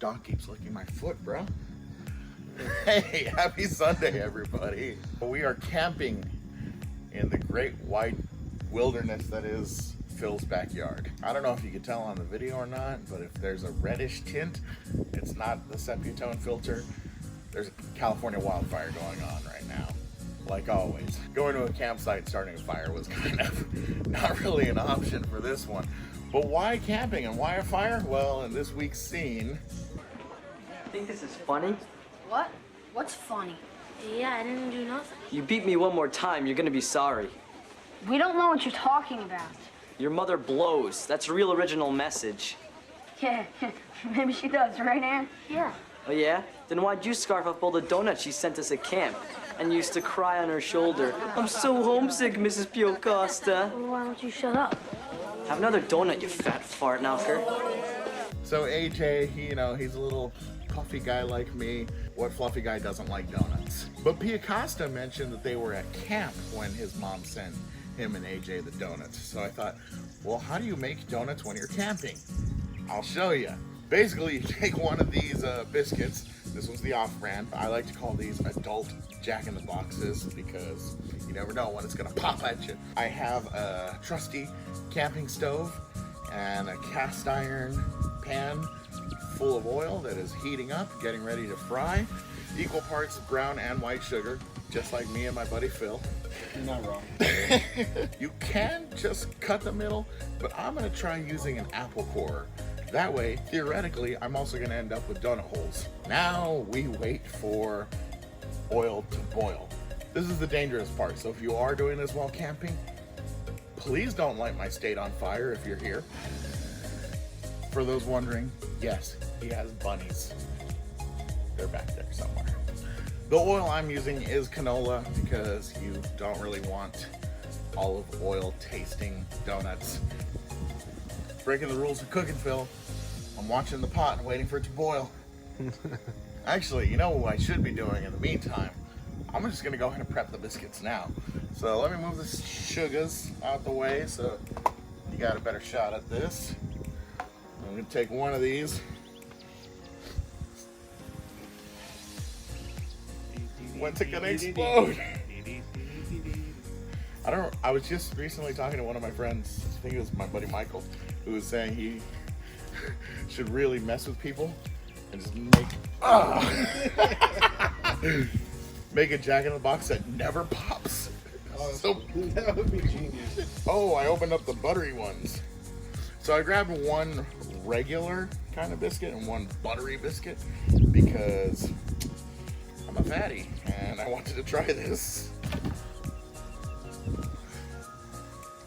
dog keeps licking my foot, bro. Hey, happy Sunday, everybody. We are camping in the great white wilderness that is Phil's backyard. I don't know if you can tell on the video or not, but if there's a reddish tint, it's not the sepia tone filter. There's a California wildfire going on right now. Like always, going to a campsite and starting a fire was kind of not really an option for this one. But why camping and why a fire? Well, in this week's scene... Think this is funny? What? What's funny? Yeah, I didn't do nothing. You beat me one more time, you're gonna be sorry. We don't know what you're talking about. Your mother blows. That's a real original message. Yeah, maybe she does, right, Ann? Yeah. Oh yeah? Then why'd you scarf up all the donuts she sent us at camp? And used to cry on her shoulder. I'm so homesick, Mrs. Piocosta. Well, why don't you shut up? Have another donut, you fat fart knocker. So AJ, he's a little puffy guy like me. What fluffy guy doesn't like donuts? But Piocosta mentioned that they were at camp when his mom sent him and AJ the donuts. So I thought, well, how do you make donuts when you're camping? I'll show you. Basically, you take one of these biscuits. This one's the off-brand. I like to call these adult Jack-in-the-Boxes because you never know when it's gonna pop at you. I have a trusty camping stove and a cast iron pan full of oil that is heating up, getting ready to fry. Equal parts brown and white sugar, just like me and my buddy Phil. You're not wrong. You can just cut the middle, but I'm gonna try using an apple core. That way, theoretically, I'm also gonna end up with donut holes. Now we wait for oil to boil. This is the dangerous part, so if you are doing this while camping, please don't light my state on fire if you're here. For those wondering, yes, he has bunnies. They're back there somewhere. The oil I'm using is canola because you don't really want olive oil tasting donuts. Breaking the rules of cooking, Phil. I'm watching the pot and waiting for it to boil. Actually, you know what I should be doing in the meantime? I'm just gonna go ahead and prep the biscuits now. So let me move the sugars out the way so you got a better shot at this. I'm gonna take one of these. When's it gonna explode? I was just recently talking to one of my friends, I think it was my buddy Michael, who was saying he should really mess with people and just make a Jack-in-the-Box that never pops. So, that would be genius. Oh, I opened up the buttery ones. So I grabbed one regular kind of biscuit and one buttery biscuit because I'm a fatty and I wanted to try this.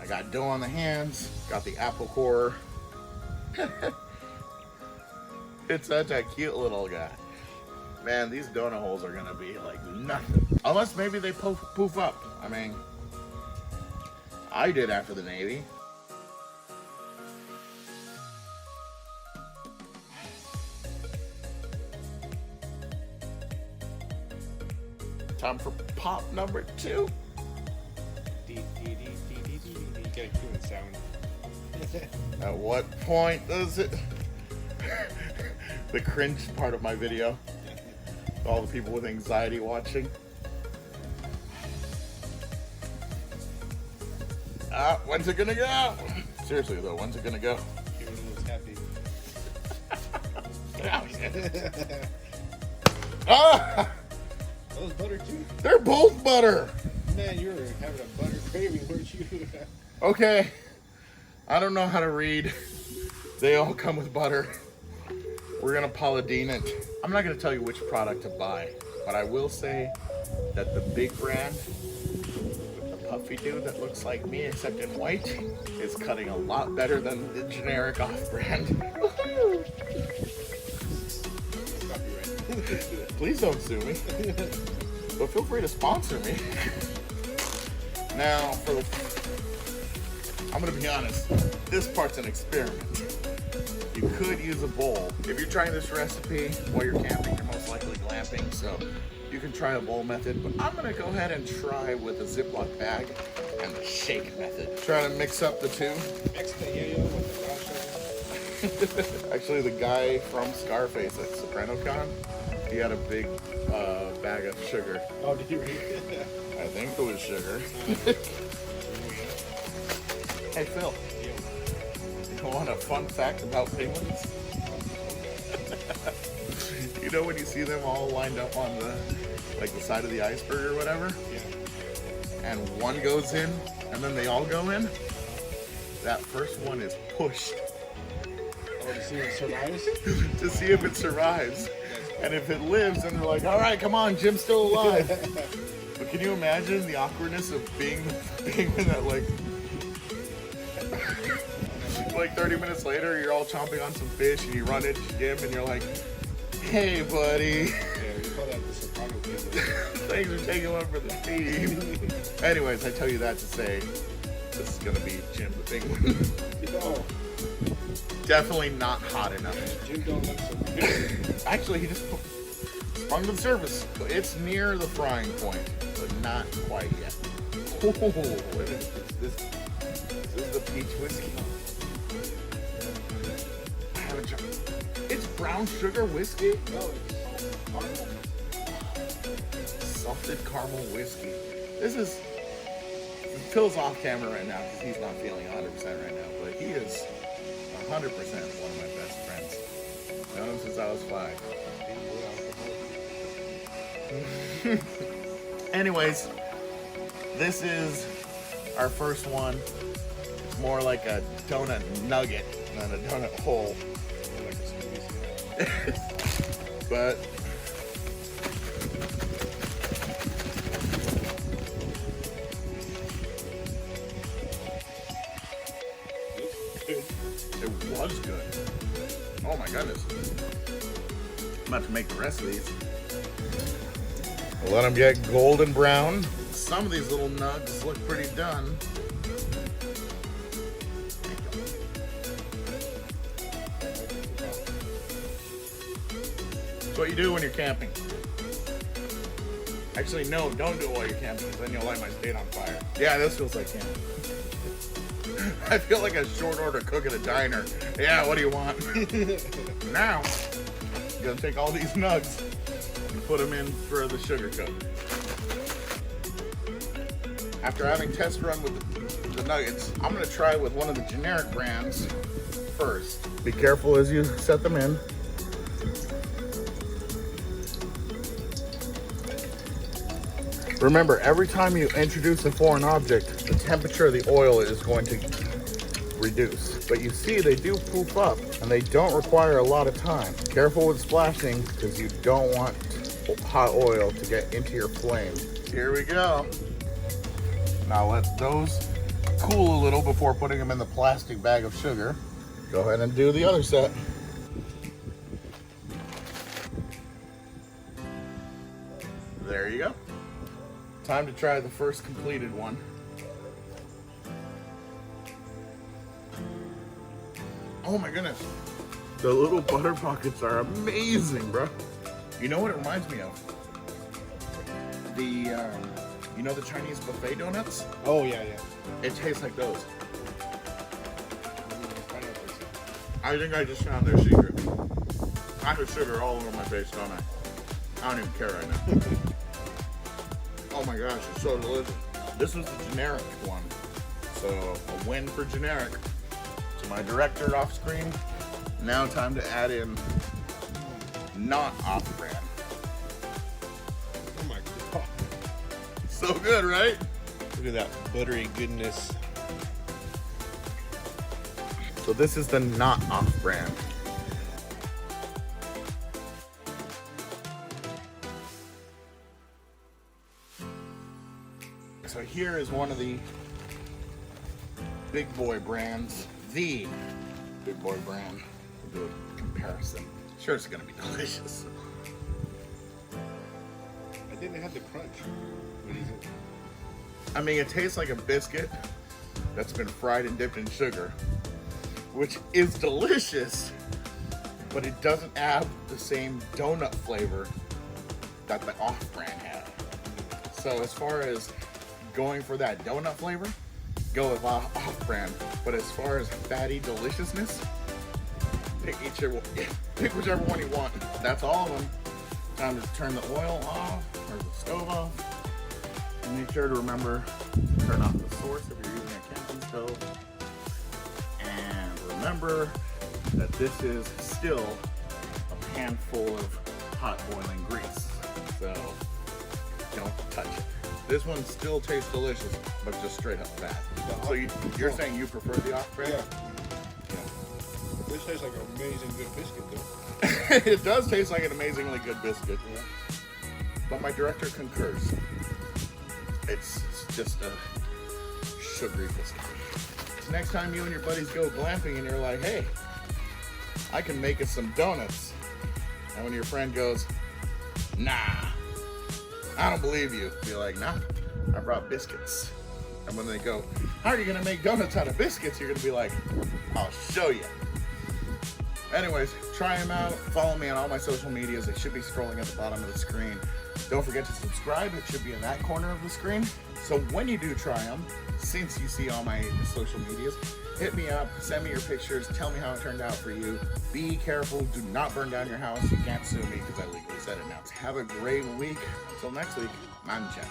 I got dough on the hands, got the apple core. It's such a cute little guy. Man, these donut holes are gonna be like nothing. Unless maybe they poof up. I mean, I did after the Navy. Time for pop number 2. You gotta cue the sound. At what point does it? The cringe part of my video. All the people with anxiety watching. When's it gonna go? Seriously though, when's it gonna go? Everyone's happy. Ah! Those butter too? They're both butter! Man, you were having a butter craving, weren't you? Okay. I don't know how to read. They all come with butter. We're gonna Paladine it. I'm not gonna tell you which product to buy, but I will say that the big brand with the puffy dude that looks like me except in white is cutting a lot better than the generic off-brand. Please don't sue me, but feel free to sponsor me. Now, I'm gonna be honest, this part's an experiment. You could use a bowl. If you're trying this recipe while you're camping, you're most likely glamping, so you can try a bowl method, but I'm gonna go ahead and try with a Ziploc bag and the shake method. Try to mix up the two. Mix the yayo with the brown sugar. Actually, the guy from Scarface at SopranoCon, he had a big bag of sugar. Oh, did you read it? I think it was sugar. Hey Phil, you want a fun fact about penguins? You know when you see them all lined up on the side of the iceberg or whatever, Yeah. and one goes in, and then they all go in? That first one is pushed Oh, to see if it survives? to see if it survives. And if it lives, then they're like, all right, come on, Jim's still alive. But can you imagine the awkwardness of being the penguin that like 30 minutes later, you're all chomping on some fish and you run into Jim and you're like, hey, buddy. Yeah, we call that the Sopranos people. Thanks for taking one for the team. Anyways, I tell you that to say, this is gonna be Jim the penguin. Oh, Definitely not hot enough. Jim don't look so good. Actually, he just sprung to the surface. It's near the frying point, but not quite yet. Oh, what is this? This is the peach whiskey. I haven't tried. It's brown sugar whiskey? No, it's caramel. Salted caramel whiskey. This is... Phil's off camera right now because he's not feeling 100% right now, but he is 100% one of my best friends. Known him since I was 5. Anyways, this is our first one. It's more like a donut nugget than a donut hole. Like a squeeze. But it was good. Oh my goodness. I'm about to make the rest of these. We'll let them get golden brown. Some of these little nugs look pretty done. It's what you do when you're camping. Actually, no, don't do it while you're camping, because then you'll light my state on fire. Yeah, this feels like camping. I feel like a short order cook at a diner. Yeah, what do you want? Now, you're gonna take all these nugs and put them in for the sugar coat. After having test run with the nuggets, I'm gonna try with one of the generic brands first. Be careful as you set them in. Remember, every time you introduce a foreign object, the temperature of the oil is going to reduce. But you see, they do poof up, and they don't require a lot of time. Careful with splashing, because you don't want hot oil to get into your flame. Here we go. Now let those cool a little before putting them in the plastic bag of sugar. Go ahead and do the other set. There you go. Time to try the first completed one. Oh my goodness. The little butter pockets are amazing, bro. You know what it reminds me of? The, you know the Chinese buffet donuts? Oh, yeah, yeah. It tastes like those. I think I just found their secret. I have sugar all over my face, don't I? I don't even care right now. Oh my gosh, it's so delicious. This was the generic one. So a win for generic. To my director off screen. Now time to add in not off brand. Oh my god. So good, right? Look at that buttery goodness. So this is the not off brand. So here is one of the big boy brands, the big boy brand. We'll do a comparison. Sure, it's gonna be delicious. I think they had the crunch. What is it? I mean, it tastes like a biscuit that's been fried and dipped in sugar, which is delicious, but it doesn't have the same donut flavor that the off-brand had. So as far as going for that donut flavor, go with off-brand. But as far as fatty deliciousness, pick pick whichever one you want. That's all of them. Time to turn the oil off or the stove off. And make sure to remember to turn off the source if you're using a camping stove. And remember that this is still a pan full of hot boiling grease. So don't touch it. This one still tastes delicious, but just straight up bad. So you're saying you prefer the off brand? Yeah. This tastes like an amazing good biscuit, though. It does taste like an amazingly good biscuit. Yeah. But my director concurs. It's just a sugary biscuit. So next time you and your buddies go glamping and you're like, hey, I can make us some donuts. And when your friend goes, nah, I don't believe you. Be like, nah, I brought biscuits. And when they go, how are you gonna make donuts out of biscuits? You're gonna be like, I'll show you. Anyways, try them out. Follow me on all my social medias. They should be scrolling at the bottom of the screen. Don't forget to subscribe. It should be in that corner of the screen. So when you do try them, since you see all my social medias, hit me up, send me your pictures, tell me how it turned out for you. Be careful. Do not burn down your house. You can't sue me because I legally said it now. Have a great week. Until next week, Mancha.